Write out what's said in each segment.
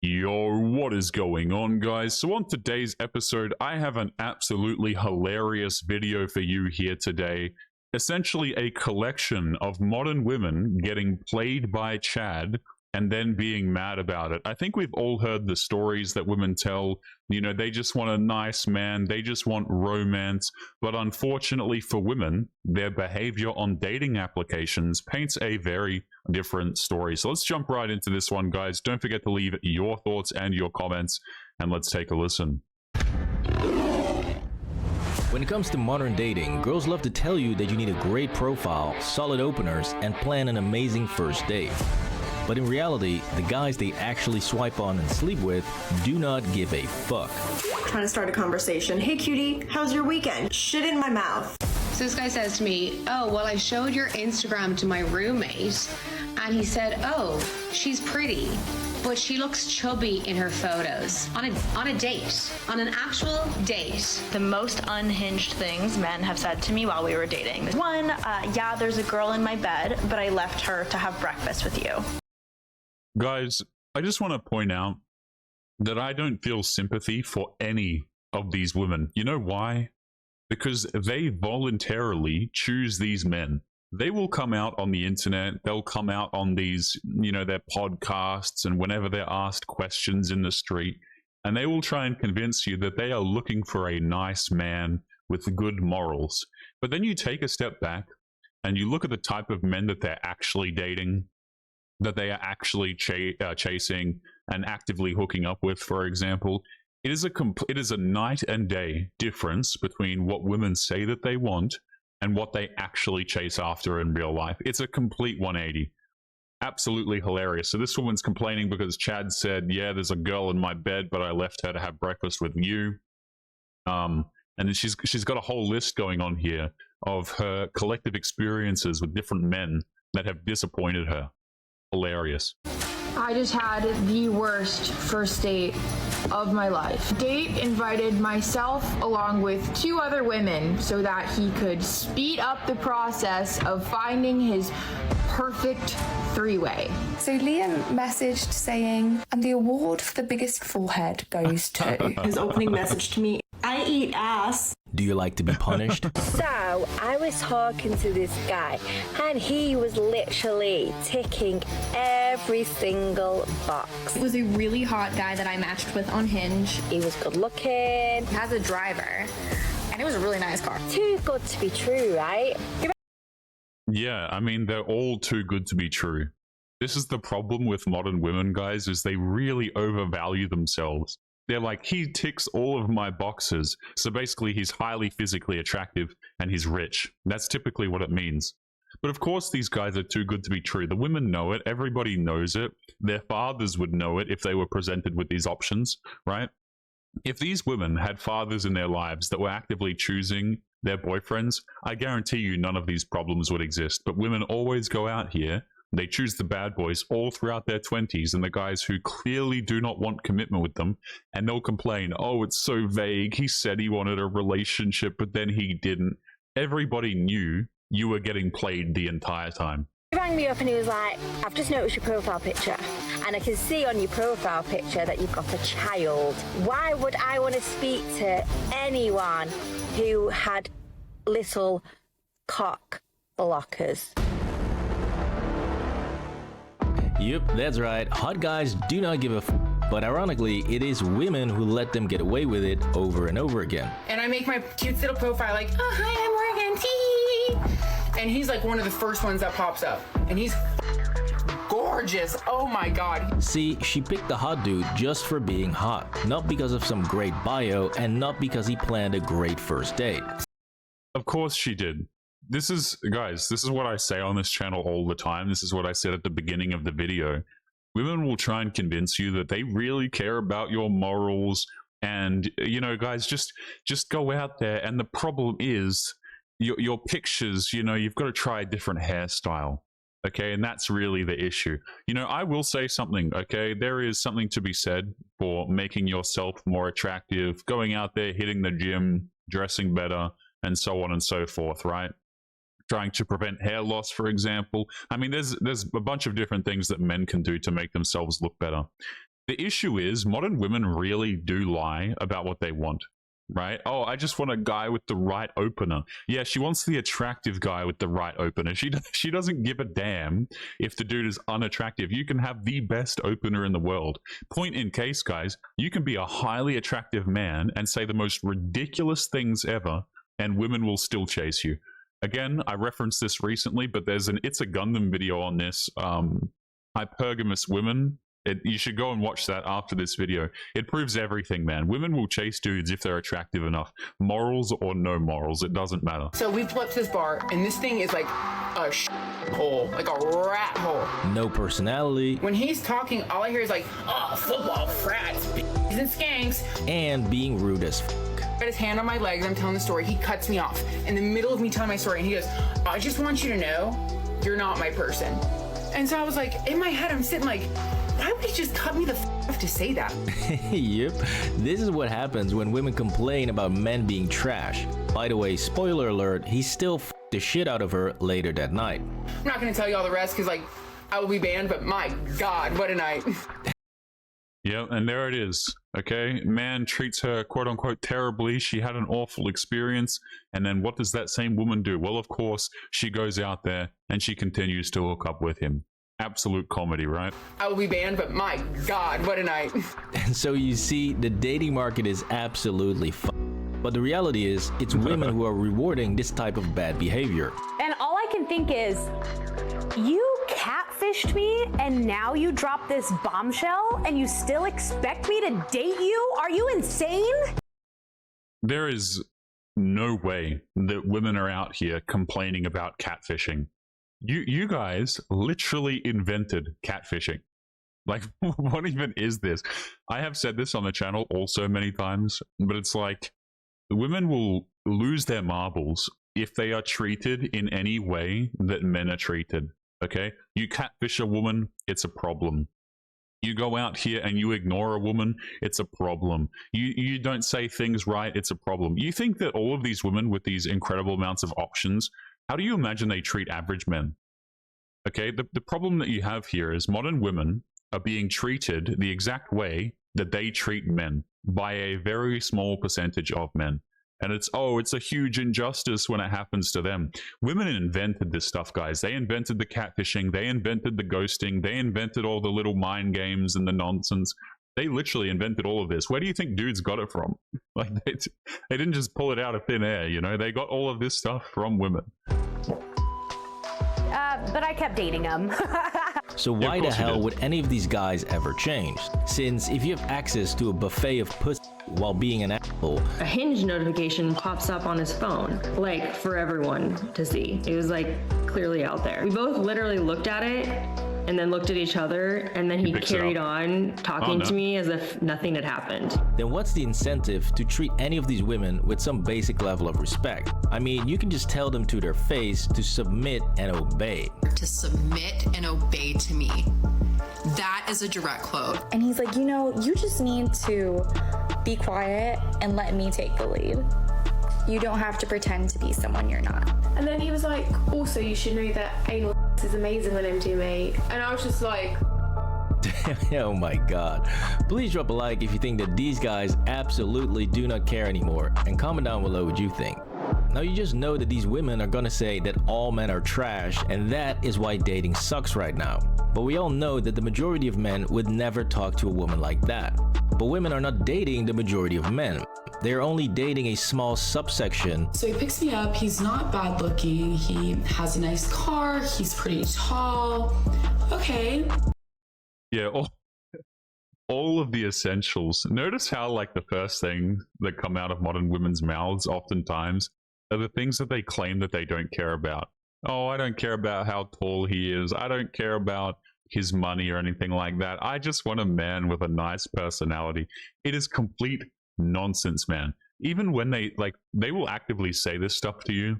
Yo, what is going on, guys? So on today's episode, I have an absolutely hilarious video for you here today. Essentially a collection of modern women getting played by Chad and then being mad about it. I think we've all heard the stories that women tell. You know, they just want a nice man, they just want romance. But unfortunately for women, their behavior on dating applications paints a very different story. So let's jump right into this one, guys. Don't forget to leave your thoughts and your comments, and let's take a listen. When it comes to modern dating, girls love to tell you that you need a great profile, solid openers, and plan an amazing first date. But in reality, the guys they actually swipe on and sleep with do not give a fuck. Trying to start a conversation. Hey cutie, how's your weekend? Shit in my mouth. So this guy says to me, oh, well, I showed your Instagram to my roommate and he said, oh, she's pretty, but she looks chubby in her photos. On a date, on an actual date. The most unhinged things men have said to me while we were dating. One, yeah, there's a girl in my bed, but I left her to have breakfast with you. Guys, I just want to point out that I don't feel sympathy for any of these women. You know why? Because they voluntarily choose these men. They will come out on the internet, they'll come out on these, you know, their podcasts, and whenever they're asked questions in the street, and they will try and convince you that they are looking for a nice man with good morals. But then you take a step back and you look at the type of men that they're actually dating, that they are actually chasing and actively hooking up with, for example. It is a night and day difference between what women say that they want and what they actually chase after in real life. It's a complete 180. Absolutely hilarious. So this woman's complaining because Chad said, yeah, there's a girl in my bed, but I left her to have breakfast with you. And then she's got a whole list going on here of her collective experiences with different men that have disappointed her. Hilarious. I just had the worst first date of my life. Date invited myself along with 2 other women so that he could speed up the process of finding his perfect 3-way. So Liam messaged saying, and the award for the biggest forehead goes to... His opening message to me, I eat ass. Do you like to be punished? So, I was talking to this guy, and he was literally ticking every single box. It was a really hot guy that I matched with on Hinge. He was good looking. He has a driver, and it was a really nice car. Too good to be true, right? Yeah, I mean, they're all too good to be true. This is the problem with modern women, guys, is they really overvalue themselves. They're like, he ticks all of my boxes. So basically, he's highly physically attractive and he's rich. That's typically what it means. But of course, these guys are too good to be true. The women know it. Everybody knows it. Their fathers would know it if they were presented with these options, right? If these women had fathers in their lives that were actively choosing their boyfriends, I guarantee you none of these problems would exist. But women always go out here. They choose the bad boys all throughout their 20s and the guys who clearly do not want commitment with them. And they'll complain, oh, it's so vague. He said he wanted a relationship, but then he didn't. Everybody knew you were getting played the entire time. He rang me up and he was like, I've just noticed your profile picture, and I can see on your profile picture that you've got a child. Why would I want to speak to anyone who had little cock blockers? Yep, that's right. Hot guys do not give a f. But ironically, it is women who let them get away with it over and over again. And I make my cute little profile like, oh, hi, I'm Morgan, tee. And he's like one of the first ones that pops up. And he's gorgeous. Oh my God. See, she picked the hot dude just for being hot. Not because of some great bio, and not because he planned a great first date. Of course she did. This is, guys, this is what I say on this channel all the time. This is what I said at the beginning of the video. Women will try and convince you that they really care about your morals. And, you know, guys, just go out there. And the problem is your pictures, you know, you've got to try a different hairstyle. Okay, and that's really the issue. You know, I will say something, okay? There is something to be said for making yourself more attractive, going out there, hitting the gym, dressing better, and so on and so forth, right? Trying to prevent hair loss, for example. I mean, there's a bunch of different things that men can do to make themselves look better. The issue is modern women really do lie about what they want, right? Oh, I just want a guy with the right opener. Yeah, she wants the attractive guy with the right opener. She doesn't give a damn if the dude is unattractive. You can have the best opener in the world. Point in case, guys, you can be a highly attractive man and say the most ridiculous things ever, and women will still chase you. Again, I referenced this recently, but there's an It's a Gundam video on this. Hypergamous women. You should go and watch that after this video. It proves everything, man. Women will chase dudes if they're attractive enough. Morals or no morals, it doesn't matter. So we pull up to this bar, and this thing is like a hole, like a rat hole. No personality. When he's talking, all I hear is like, oh, football, frats, b****s and skanks. And being rude as f***. Got his hand on my leg, and I'm telling the story. He cuts me off in the middle of me telling my story, and he goes, I just want you to know, you're not my person. And so I was like, in my head, I'm sitting like, why would he just cut me the off to say that? Yep, this is what happens when women complain about men being trash. By the way, spoiler alert, he still f***ed the shit out of her later that night. I'm not gonna tell you all the rest because, like, I will be banned, but my God, what a night. Yeah, and there it is. Okay, man treats her quote unquote terribly. She had an awful experience, and then what does that same woman do? Well, of course, she goes out there and she continues to hook up with him. Absolute comedy, right? I will be banned, but my God, what a night. And so you see, the dating market is absolutely but the reality is, it's women who are rewarding this type of bad behavior. And all I can think is, you catfished me and now you drop this bombshell and you still expect me to date you? Are you insane? There is no way that women are out here complaining about catfishing. You guys literally invented catfishing. Like, what even is this? I have said this on the channel also many times, but it's like, women will lose their marbles if they are treated in any way that men are treated. Okay? You catfish a woman, it's a problem. You go out here and you ignore a woman, it's a problem. You don't say things right, it's a problem. You think that all of these women with these incredible amounts of options, how do you imagine they treat average men? Okay, the problem that you have here is modern women are being treated the exact way that they treat men by a very small percentage of men. And it's a huge injustice when it happens to them. Women invented this stuff, guys. They invented the catfishing, they invented the ghosting, they invented all the little mind games and the nonsense. They literally invented all of this. Where do you think dudes got it from? Like, they didn't just pull it out of thin air, you know? They got all of this stuff from women. But I kept dating him. So why the hell would any of these guys ever change? Since if you have access to a buffet of pussy while being an asshole, a Hinge notification pops up on his phone, like for everyone to see. It was like clearly out there. We both literally looked at it and then looked at each other, and then he carried on talking to me as if nothing had happened. Then what's the incentive to treat any of these women with some basic level of respect? I mean, you can just tell them to their face to submit and obey. To submit and obey to me. That is a direct quote. And he's like, you know, you just need to be quiet and let me take the lead. You don't have to pretend to be someone you're not. And then he was like, also, you should know that anal is amazing when MDMA. And I was just like, oh my God. Please drop a like if you think that these guys absolutely do not care anymore, and comment down below what you think. Now you just know that these women are gonna say that all men are trash, and that is why dating sucks right now. But we all know that the majority of men would never talk to a woman like that. But women are not dating the majority of men. They're only dating a small subsection. So he picks me up, he's not bad looking, he has a nice car, he's pretty tall. Okay. Yeah, all of the essentials. Notice how, like, the first thing that come out of modern women's mouths oftentimes are the things that they claim that they don't care about. Oh, I don't care about how tall he is. I don't care about his money or anything like that. I just want a man with a nice personality. It is complete nonsense, man. Even when they will actively say this stuff to you,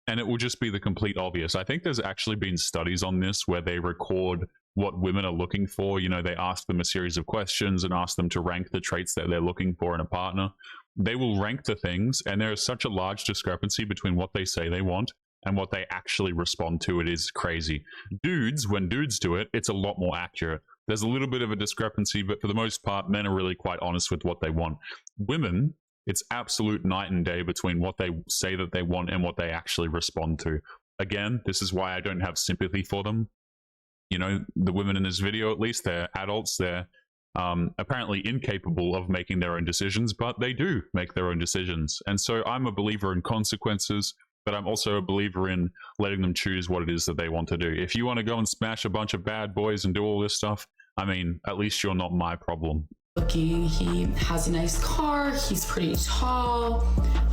and it will just be the complete obvious. I think there's actually been studies on this where they record what women are looking for. You know, they ask them a series of questions and ask them to rank the traits that they're looking for in a partner. They will rank the things, and there is such a large discrepancy between what they say they want and what they actually respond to. It is crazy. Dudes, when dudes do it, it's a lot more accurate. There's a little bit of a discrepancy, but for the most part, men are really quite honest with what they want. Women, it's absolute night and day between what they say that they want and what they actually respond to. Again, this is why I don't have sympathy for them. You know, the women in this video, at least, they're adults. They're apparently incapable of making their own decisions, but they do make their own decisions. And so I'm a believer in consequences, but I'm also a believer in letting them choose what it is that they want to do. If you want to go and smash a bunch of bad boys and do all this stuff, I mean, at least you're not my problem. Looking, he has a nice car, he's pretty tall.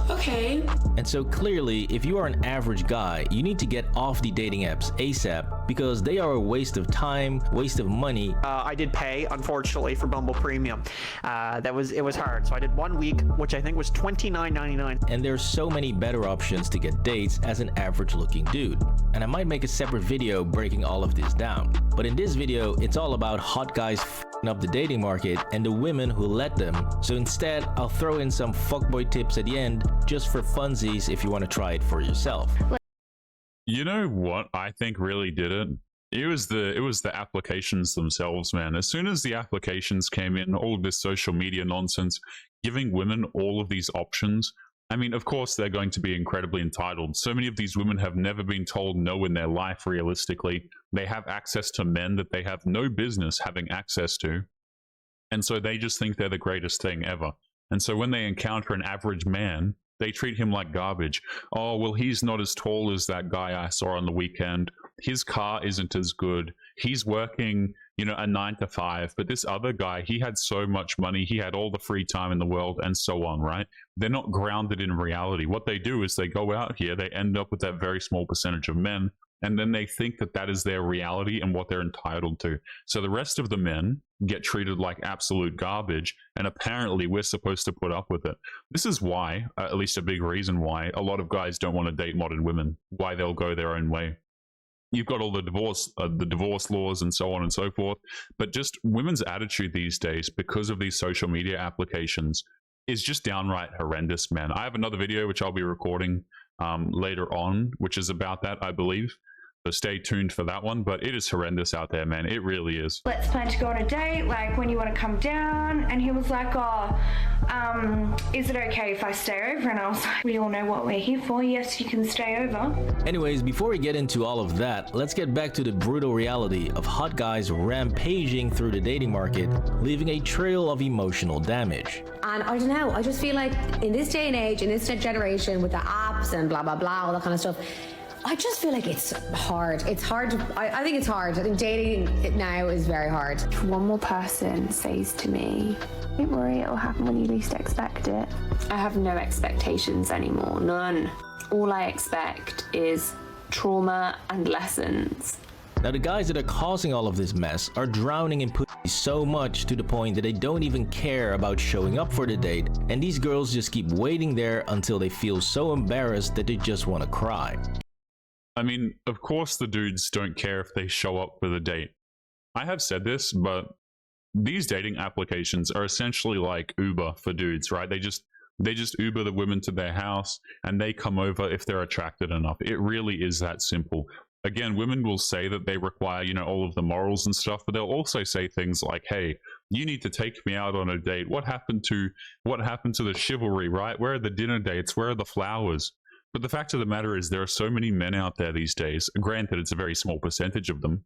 Okay. And so clearly, if you are an average guy, you need to get off the dating apps ASAP because they are a waste of time, waste of money. I did pay, unfortunately, for Bumble Premium. It was hard. So I did 1 week, which I think was $29.99. And there's so many better options to get dates as an average looking dude. And I might make a separate video breaking all of this down. But in this video, it's all about hot guys f***ing up the dating market and the women who let them. So instead, I'll throw in some fuckboy tips at the end just for funsies if you want to try it for yourself. You know what I think really did it? It was the applications themselves, man. As soon as the applications came in, all of this social media nonsense, giving women all of these options, I mean, of course, they're going to be incredibly entitled. So many of these women have never been told no in their life, realistically. They have access to men that they have no business having access to. And so they just think they're the greatest thing ever. And so when they encounter an average man, they treat him like garbage. Oh, well, he's not as tall as that guy I saw on the weekend. His car isn't as good. He's working, you know, a 9 to 5. But this other guy, he had so much money. He had all the free time in the world and so on, right? They're not grounded in reality. What they do is they go out here, they end up with that very small percentage of men, and then they think that that is their reality and what they're entitled to. So the rest of the men get treated like absolute garbage, and apparently we're supposed to put up with it. This is why, at least a big reason why, a lot of guys don't want to date modern women, why they'll go their own way. You've got all the divorce laws and so on and so forth, but just women's attitude these days, because of these social media applications, is just downright horrendous, man. I have another video which I'll be recording later on, which is about that, I believe. So stay tuned for that one, but it is horrendous out there, man. It really is. Let's plan to go on a date, like when you want to come down. And he was like, oh, is it okay if I stay over? And I was like, we all know what we're here for. Yes, you can stay over. Anyways, before we get into all of that, let's get back to the brutal reality of hot guys rampaging through the dating market, leaving a trail of emotional damage. And I don't know, I just feel like in this day and age, in this generation with the apps and blah, blah, blah, all that kind of stuff, I just feel like it's hard. It's hard. I think it's hard. I think dating now is very hard. If one more person says to me, don't worry, it'll happen when you least expect it, I have no expectations anymore. None. All I expect is trauma and lessons. Now the guys that are causing all of this mess are drowning in pussy so much to the point that they don't even care about showing up for the date, and these girls just keep waiting there until they feel so embarrassed that they just want to cry. I mean, of course the dudes don't care if they show up for the date. I have said this, but these dating applications are essentially like Uber for dudes, right? They just Uber the women to their house and they come over if they're attracted enough. It really is that simple. Again, women will say that they require, you know, all of the morals and stuff, but they'll also say things like, hey, you need to take me out on a date. What happened to the chivalry, right? Where are the dinner dates? Where are the flowers? But the fact of the matter is there are so many men out there these days, granted it's a very small percentage of them,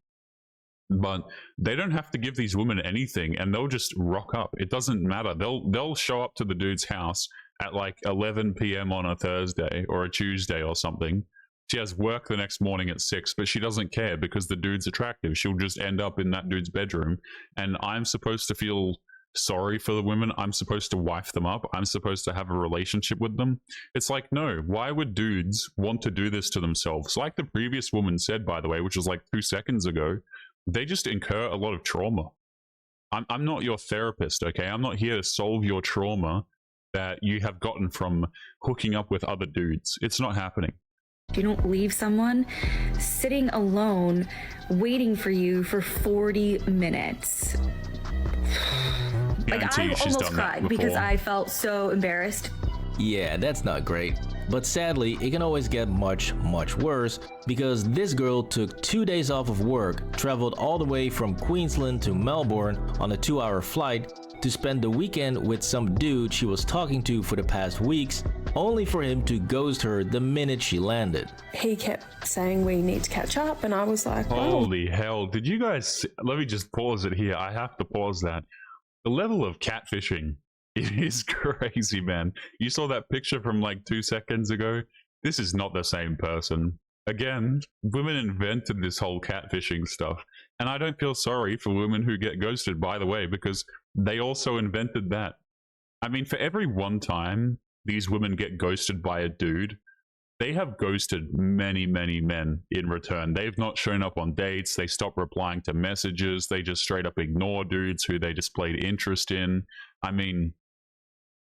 but they don't have to give these women anything and they'll just rock up. It doesn't matter. They'll show up to the dude's house at like 11 p.m. on a Thursday or a Tuesday or something. She has work the next morning at 6, but she doesn't care because the dude's attractive. She'll just end up in that dude's bedroom, and I'm supposed to feel sorry for the women. I'm supposed to wife them up. I'm supposed to have a relationship with them. It's like, no, why would dudes want to do this to themselves? Like the previous woman said, by the way, which was like 2 seconds ago, they just incur a lot of trauma. I'm not your therapist, okay? I'm not here to solve your trauma that you have gotten from hooking up with other dudes. It's not happening. You don't leave someone sitting alone waiting for you for 40 minutes. Like, I almost cried because I felt so embarrassed. Yeah, that's not great. But sadly, it can always get much worse, because this girl took 2 days off of work, traveled all the way from Queensland to Melbourne on a 2-hour flight to spend the weekend with some dude she was talking to for the past weeks, only for him to ghost her the minute she landed. He kept saying we need to catch up, and I was like, holy hell, did you guys, let me just pause it here. I have to pause that. The level of catfishing is crazy, man. You saw that picture from like 2 seconds ago? This is not the same person. Again, women invented this whole catfishing stuff. And I don't feel sorry for women who get ghosted, by the way, because they also invented that. I mean, for every one time these women get ghosted by a dude, they have ghosted many men in return. They've not shown up on dates. They stop replying to messages. They just straight up ignore dudes who they displayed interest in. I mean,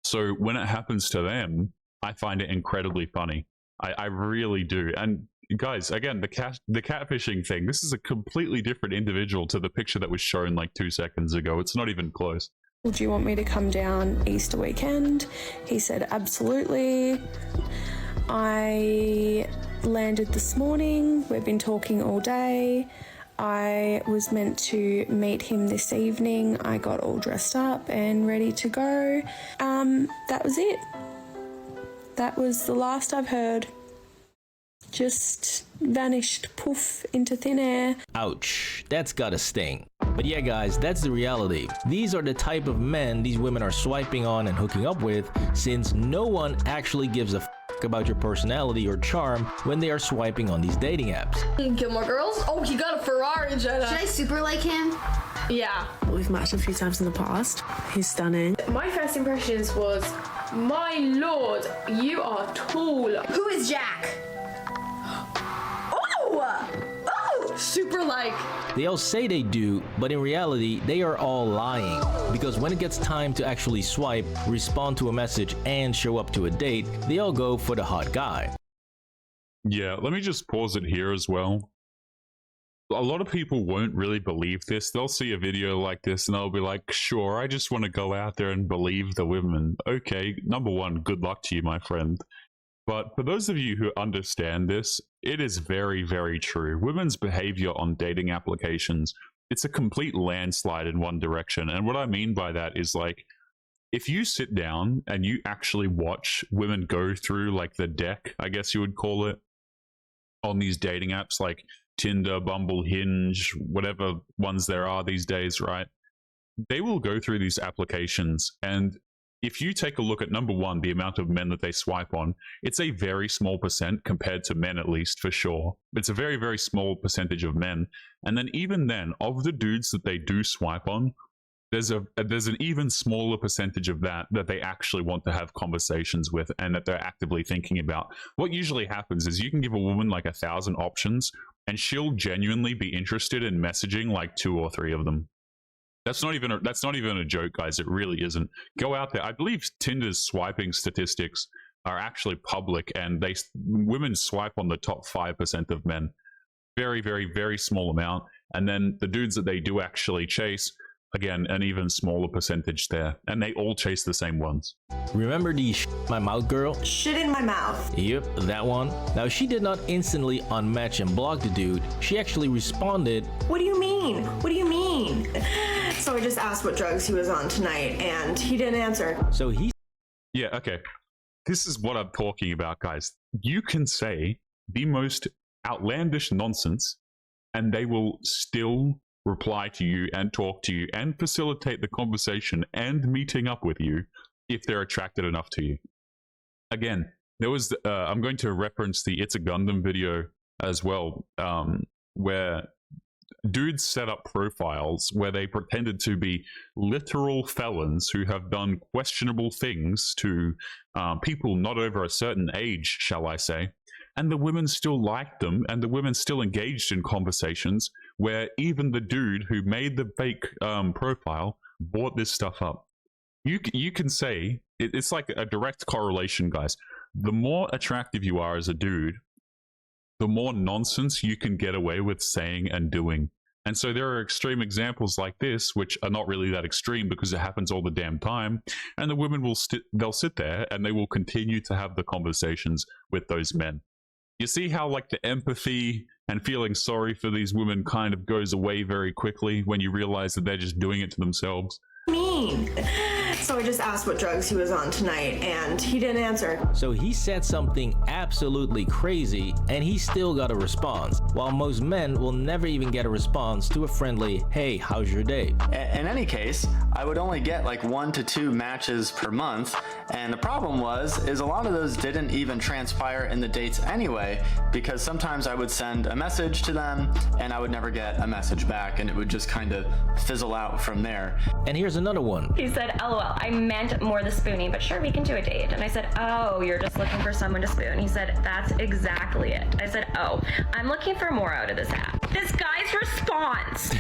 so when it happens to them, I find it incredibly funny. I really do. And guys, again, the catfishing thing, this is a completely different individual to the picture that was shown like 2 seconds ago. It's not even close. do you want me to come down Easter weekend? He said, absolutely. I landed this morning. We've been talking all day. I was meant to meet him this evening. I got all dressed up and ready to go. That was it. That was the last I've heard. Just vanished, poof, into thin air. Ouch, that's gotta sting. But yeah guys, that's the reality. These are the type of men these women are swiping on and hooking up with, since no one actually gives a about your personality or charm when they are swiping on these dating apps. Gilmore Girls? Oh, he got a Ferrari, Jenna. Should I super like him? Yeah. We've matched a few times in the past. He's stunning. My first impressions was, my lord, you are tall. Who is Jack? Super like. They all say they do, but in reality, they are all lying. Because when it gets time to actually swipe, respond to a message, and show up to a date, they all go for the hot guy. Yeah, let me just pause it here as well. A lot of people won't really believe this. They'll see a video like this and they'll be like, sure, I just want to go out there and believe the women. Okay, number one, good luck to you, my friend. But for those of you who understand this, it is very, very true. Women's behavior on dating applications, it's a complete landslide in one direction. And what I mean by that is, like, if you sit down and you actually watch women go through like the deck, I guess you would call it, on these dating apps like Tinder, Bumble, Hinge, whatever ones there are these days, right? They will go through these applications, and if you take a look at, number one, the amount of men that they swipe on, it's a very small percent compared to men, at least, for sure. It's a very, very small percentage of men. And then even then, of the dudes that they do swipe on, there's an even smaller percentage of that they actually want to have conversations with and that they're actively thinking about. What usually happens is you can give a woman like 1,000 options and she'll genuinely be interested in messaging like 2 or 3 of them. That's not even a joke, guys. It really isn't. Go out there. I believe Tinder's swiping statistics are actually public, and women swipe on the top 5% of men. Very, very, very small amount. And then the dudes that they do actually chase, again, an even smaller percentage there. And they all chase the same ones. Remember the my mouth girl? Shit in my mouth. Yep, that one. Now, she did not instantly unmatch and block the dude. She actually responded, What do you mean? What do you mean? So I just asked what drugs he was on tonight, and he didn't answer. So he... Yeah, okay. This is what I'm talking about, guys. You can say the most outlandish nonsense, and they will still reply to you and talk to you and facilitate the conversation and meeting up with you if they're attracted enough to you. Again, there was I'm going to reference the It's a Gundam video as well, where dudes set up profiles where they pretended to be literal felons who have done questionable things to people not over a certain age, shall I say. And the women still liked them, and the women still engaged in conversations where even the dude who made the fake profile bought this stuff up. You can say, it's like a direct correlation, guys. The more attractive you are as a dude, the more nonsense you can get away with saying and doing. And so there are extreme examples like this, which are not really that extreme because it happens all the damn time. And the women will they'll sit there and they will continue to have the conversations with those men. You see how like the empathy and feeling sorry for these women kind of goes away very quickly when you realize that they're just doing it to themselves. Mean. So I just asked what drugs he was on tonight, and he didn't answer. So he said something absolutely crazy, and he still got a response, while most men will never even get a response to a friendly, hey, how's your day? In any case, I would only get like 1 to 2 matches per month, and the problem is a lot of those didn't even transpire in the dates anyway, because sometimes I would send a message to them, and I would never get a message back, and it would just kind of fizzle out from there. And here's another one. He said, LOL, I meant more the spooning, but sure, we can do a date. And I said, oh, you're just looking for someone to spoon. He said, that's exactly it. I said, oh, I'm looking for more out of this app. This guy's response.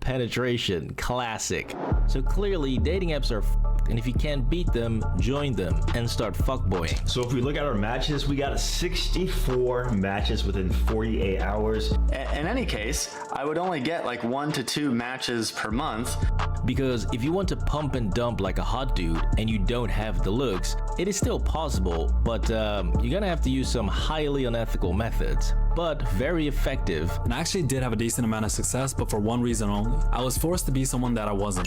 Penetration, classic. So clearly, dating apps are and if you can't beat them, join them and start fuckboying. So if we look at our matches, we got 64 matches within 48 hours. In any case, I would only get like 1 to 2 matches per month. Because if you want to pump and dump like a hot dude and you don't have the looks, it is still possible, but you're gonna have to use some highly unethical methods, but very effective. And I actually did have a decent amount of success, but for one reason only. I was forced to be someone that I wasn't.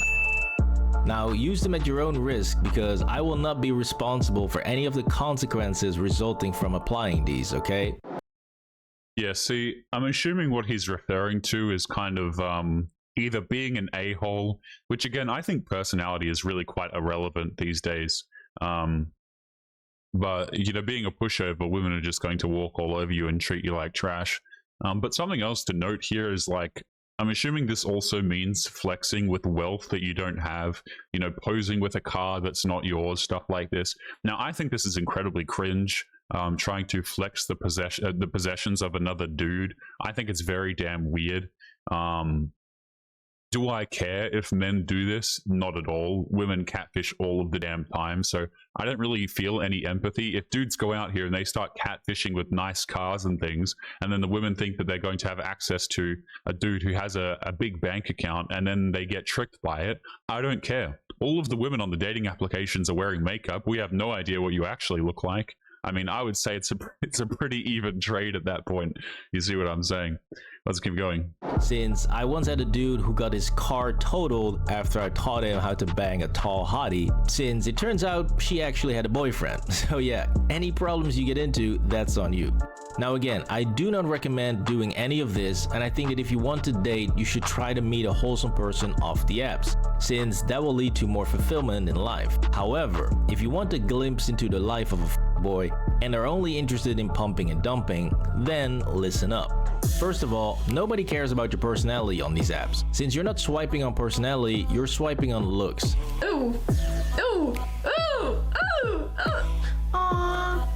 Now, use them at your own risk because I will not be responsible for any of the consequences resulting from applying these, okay? Yeah, see, I'm assuming what he's referring to is kind of either being an a-hole, which again, I think personality is really quite irrelevant these days. But, you know, being a pushover, women are just going to walk all over you and treat you like trash. But something else to note here is like, I'm assuming this also means flexing with wealth that you don't have, you know, posing with a car that's not yours, stuff like this. Now, I think this is incredibly cringe, trying to flex the possessions of another dude. I think it's very damn weird. Do I care if men do this? Not at all. Women catfish all of the damn time, so I don't really feel any empathy. If dudes go out here and they start catfishing with nice cars and things, and then the women think that they're going to have access to a dude who has a big bank account, and then they get tricked by it, I don't care. All of the women on the dating applications are wearing makeup. We have no idea what you actually look like. I mean, I would say it's a pretty even trade at that point. You see what I'm saying? Let's keep going. Since I once had a dude who got his car totaled after I taught him how to bang a tall hottie, since it turns out she actually had a boyfriend. So yeah, any problems you get into, that's on you. Now again, I do not recommend doing any of this, and I think that if you want to date, you should try to meet a wholesome person off the apps, since that will lead to more fulfillment in life. However, if you want a glimpse into the life of a boy and are only interested in pumping and dumping, then listen up. First of all, nobody cares about your personality on these apps. Since you're not swiping on personality, you're swiping on looks. Ooh, ooh, ooh, ooh, ooh. Aww.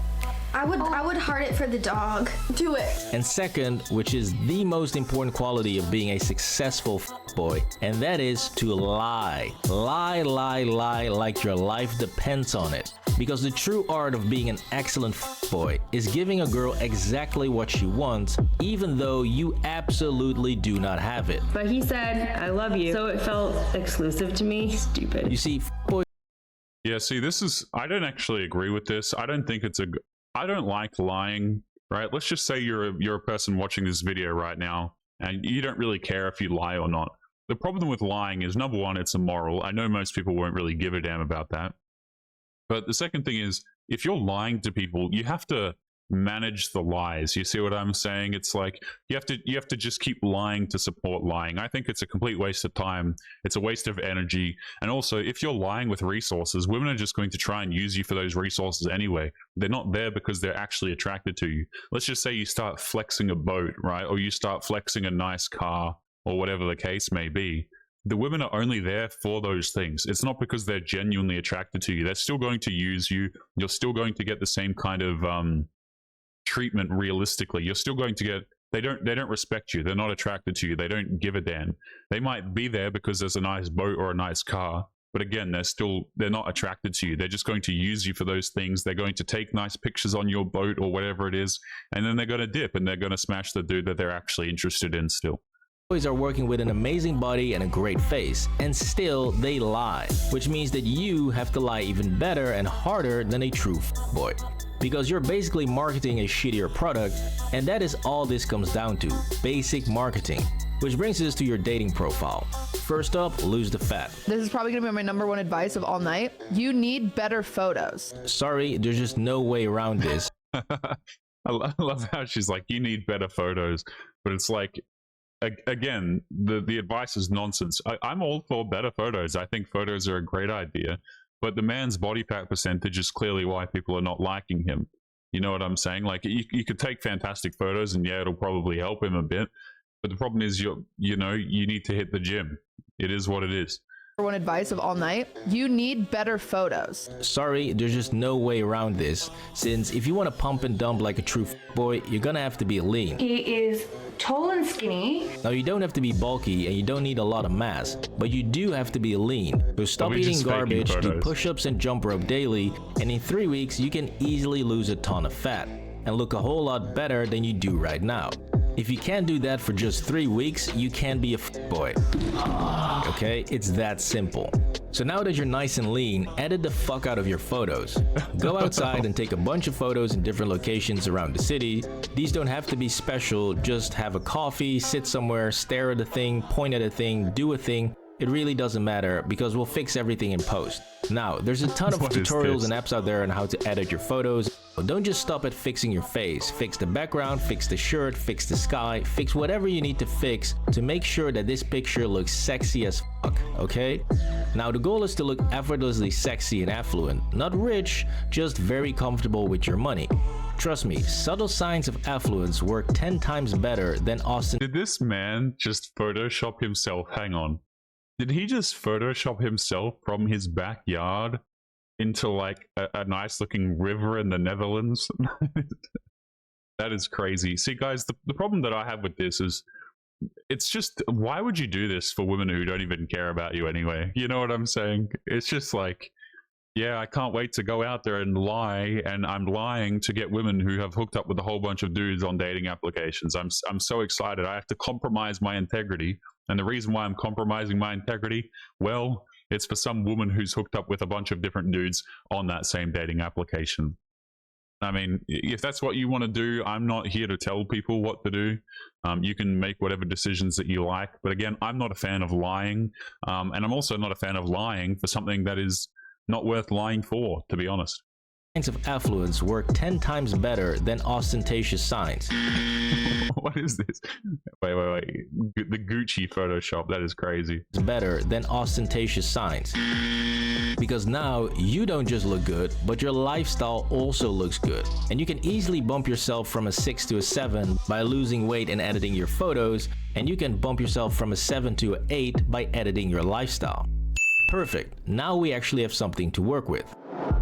I would heart it for the dog. Do it. And second, which is the most important quality of being a successful boy, and that is to lie. Lie like your life depends on it. Because the true art of being an excellent boy is giving a girl exactly what she wants, even though you absolutely do not have it. But he said, I love you, so it felt exclusive to me. Stupid. You see, boy. Yeah, see, I don't actually agree with this. I don't think I don't like lying, right? Let's just say you're a person watching this video right now, and you don't really care if you lie or not. The problem with lying is, number one, it's immoral. I know most people won't really give a damn about that. But the second thing is, if you're lying to people, you have to manage the lies. You see what I'm saying? It's like you have to just keep lying to support lying. I think it's a complete waste of time. It's a waste of energy. And also, if you're lying with resources, women are just going to try and use you for those resources anyway. They're not there because they're actually attracted to you. Let's just say you start flexing a boat, right? Or you start flexing a nice car, or whatever the case may be. The women are only there for those things. It's not because they're genuinely attracted to you. They're still going to use you. You're still going to get the same kind of treatment realistically. You're still going to get, they don't respect you. They're not attracted to you. They don't give a damn. They might be there because there's a nice boat or a nice car, but again, they're not attracted to you. They're just going to use you for those things. They're going to take nice pictures on your boat or whatever it is, and then they're going to dip and they're going to smash the dude that they're actually interested in still. boys are working with an amazing body and a great face, and still they lie, which means that you have to lie even better and harder than a true boy. Because you're basically marketing a shittier product, and that is all this comes down to, basic marketing. Which brings us to your dating profile. First up, lose the fat. This is probably gonna be my #1 advice of all night. You need better photos. Sorry, there's just no way around this. I love how she's like, you need better photos, but it's like, again, the advice is nonsense. I'm all for better photos. I think photos are a great idea, but the man's body fat percentage is clearly why people are not liking him. You know what I'm saying? Like, you could take fantastic photos, and yeah, it'll probably help him a bit. But the problem is, you need to hit the gym. It is what it is. #1 advice of all night. You need better photos. Sorry, there's just no way around this, since if you want to pump and dump like a true boy, you're gonna have to be lean. He is tall and skinny. Now, you don't have to be bulky and you don't need a lot of mass, but you do have to be lean. So stop eating garbage, do push-ups and jump rope daily, and in 3 weeks you can easily lose a ton of fat and look a whole lot better than you do right now. If you can't do that for just 3 weeks, you can't be a boy. Okay, it's that simple. So now that you're nice and lean, edit the fuck out of your photos. Go outside and take a bunch of photos in different locations around the city. These don't have to be special, just have a coffee, sit somewhere, stare at a thing, point at a thing, do a thing. It really doesn't matter because we'll fix everything in post. Now, there's a ton of tutorials and apps out there on how to edit your photos. But don't just stop at fixing your face. Fix the background, fix the shirt, fix the sky, fix whatever you need to fix to make sure that this picture looks sexy as fuck, okay? Now, the goal is to look effortlessly sexy and affluent. Not rich, just very comfortable with your money. Trust me, subtle signs of affluence work 10 times better than Austin. Did this man just Photoshop himself? Hang on. Did he just Photoshop himself from his backyard into like a nice looking river in the Netherlands? That is crazy. See, guys, the problem that I have with this is, it's just, why would you do this for women who don't even care about you anyway? You know what I'm saying? It's just like, yeah, I can't wait to go out there and lie, and I'm lying to get women who have hooked up with a whole bunch of dudes on dating applications. I'm so excited. I have to compromise my integrity. And the reason why I'm compromising my integrity, well, it's for some woman who's hooked up with a bunch of different dudes on that same dating application. I mean, if that's what you want to do, I'm not here to tell people what to do. You can make whatever decisions that you like. But again, I'm not a fan of lying. And I'm also not a fan of lying for something that is not worth lying for, to be honest. Signs of affluence work 10 times better than ostentatious signs. What is this? Wait. The Gucci Photoshop, that is crazy. It's better than ostentatious signs. Because now you don't just look good, but your lifestyle also looks good. And you can easily bump yourself from a 6 to a 7 by losing weight and editing your photos, and you can bump yourself from a 7 to an 8 by editing your lifestyle. Perfect. Now we actually have something to work with.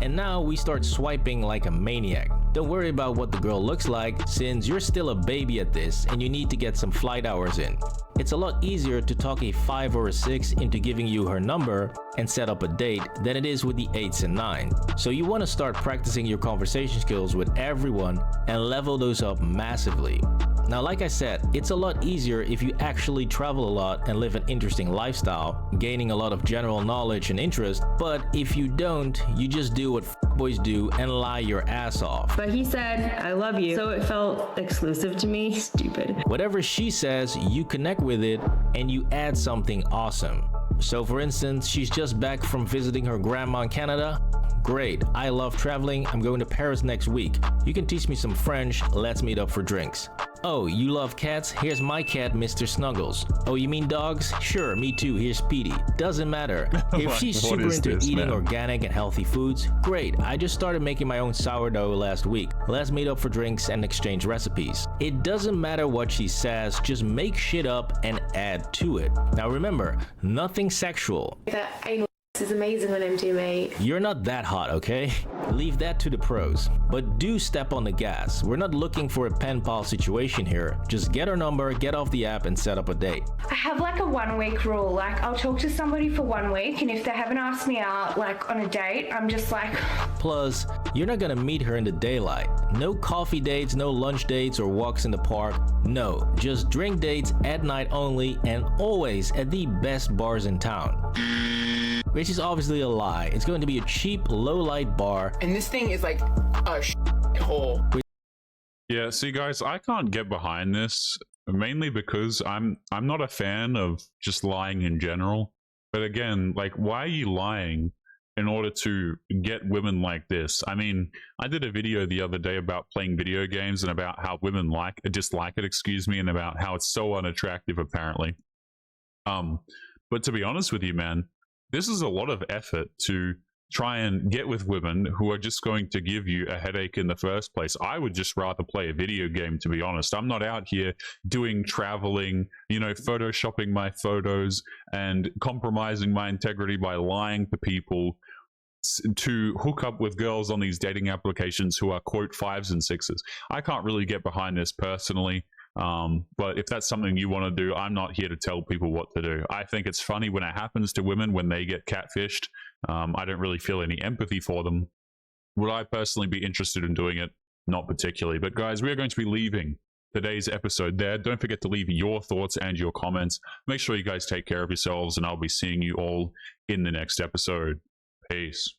And now we start swiping like a maniac. Don't worry about what the girl looks like, since you're still a baby at this and you need to get some flight hours in. It's a lot easier to talk a 5 or a 6 into giving you her number and set up a date than it is with the 8s and 9s. So you want to start practicing your conversation skills with everyone and level those up massively. Now, like I said, it's a lot easier if you actually travel a lot and live an interesting lifestyle, gaining a lot of general knowledge and interest. But if you don't, you just do what boys do and lie your ass off. But he said, I love you, so it felt exclusive to me. Stupid. Whatever she says, you connect with it and you add something awesome. So for instance, she's just back from visiting her grandma in Canada. Great, I love traveling, I'm going to Paris next week. You can teach me some French, let's meet up for drinks. Oh, you love cats? Here's my cat, Mr. Snuggles. Oh, you mean dogs? Sure, me too, here's Speedy. Doesn't matter. If she's super into eating organic and healthy foods, great, I just started making my own sourdough last week. Let's meet up for drinks and exchange recipes. It doesn't matter what she says, just make shit up and add to it. Now remember, nothing sexual. This is amazing on MTMA. You're not that hot, okay? Leave that to the pros. But do step on the gas. We're not looking for a pen pal situation here. Just get our number, get off the app, and set up a date. I have like a 1 week rule. Like I'll talk to somebody for 1 week, and if they haven't asked me out like on a date, I'm just like. Plus, you're not gonna meet her in the daylight. No coffee dates, no lunch dates or walks in the park. No, just drink dates at night only, and always at the best bars in town. Which is obviously a lie. It's going to be a cheap, low-light bar. And this thing is like a hole. Yeah, see guys, I can't get behind this, mainly because I'm not a fan of just lying in general. But again, like, why are you lying in order to get women like this? I mean, I did a video the other day about playing video games and about how women dislike it, excuse me, and about how it's so unattractive apparently. But to be honest with you, man, this is a lot of effort to try and get with women who are just going to give you a headache in the first place. I would just rather play a video game, to be honest. I'm not out here doing traveling, you know, photoshopping my photos and compromising my integrity by lying to people to hook up with girls on these dating applications who are quote 5s and 6s. I can't really get behind this personally. But if that's something you want to do, I'm not here to tell people what to do. I think it's funny when it happens to women when they get catfished. I don't really feel any empathy for them. Would I personally be interested in doing it? Not particularly. But guys, we are going to be leaving today's episode there. Don't forget to leave your thoughts and your comments. Make sure you guys take care of yourselves, and I'll be seeing you all in the next episode. Peace.